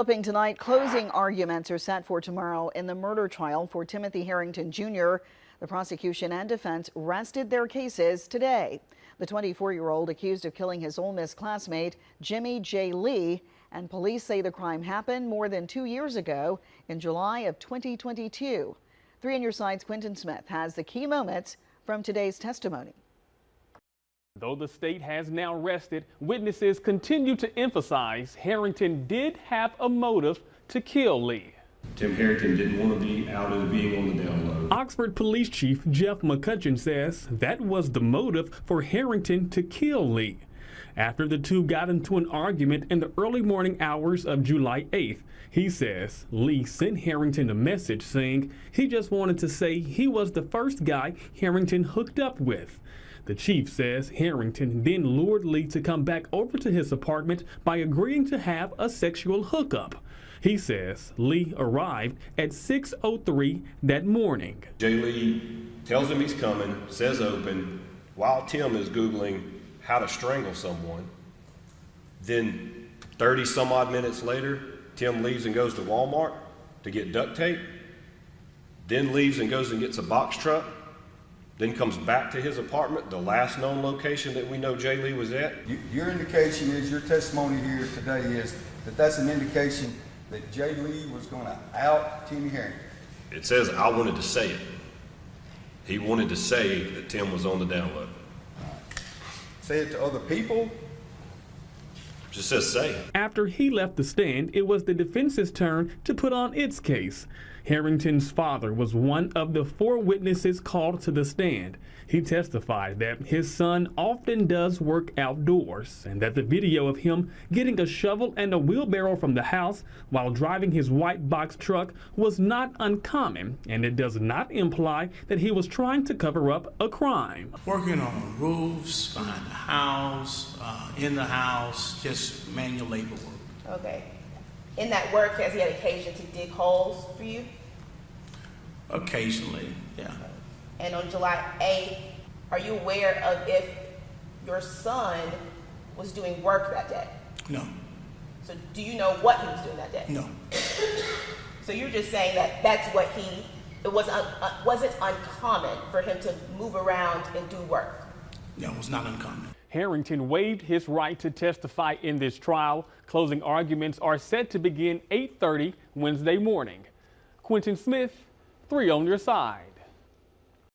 Developing tonight, closing arguments are set for tomorrow in the murder trial for Timothy Harrington Jr. The prosecution and defense rested their cases today. The 24-year-old accused of killing his Ole Miss classmate, Jimmy J. Lee, and police say the crime happened more than 2 years ago in July of 2022. 3 on Your Side's Quentin Smith has the key moments from today's testimony. Though the state has now rested, witnesses continue to emphasize Harrington did have a motive to kill Lee. Tim Harrington didn't want to be out of being on the down low. Oxford Police Chief Jeff McCutcheon says that was the motive for Harrington to kill Lee. After the two got into an argument in the early morning hours of July 8th, he says Lee sent Harrington a message saying he just wanted to say he was the first guy Harrington hooked up with. The chief says Harrington then lured Lee to come back over to his apartment by agreeing to have a sexual hookup. He says Lee arrived at 6:03 that morning. Jay Lee tells him he's coming, says open, while Tim is Googling how to strangle someone. Then 30 some odd minutes later, Tim leaves and goes to Walmart to get duct tape, then leaves and goes and gets a box truck, then comes back to his apartment, the last known location that we know Jay Lee was at. Your indication is, your testimony here today is that that's an indication that Jay Lee was going to out Timmy Harrington. It says I wanted to say it. He wanted to say that Tim was on the down low. Say it to other people? Just says say it. After he left the stand, it was the defense's turn to put on its case. Harrington's father was one of the 4 witnesses called to the stand. He testified that his son often does work outdoors and that the video of him getting a shovel and a wheelbarrow from the house while driving his white box truck was not uncommon, and it does not imply that he was trying to cover up a crime. Working on roofs, behind the house, in the house, just manual labor work. Okay. In that work, has he had occasion to dig holes for you? Occasionally, yeah. And on July 8th, are you aware of if your son was doing work that day? No. So do you know what he was doing that day? No. So you're just saying that that's what it wasn't uncommon for him to move around and do work? No, it was not uncommon. Harrington waived his right to testify in this trial. Closing arguments are set to begin 8:30 Wednesday morning. Quentin Smith, 3 on Your Side.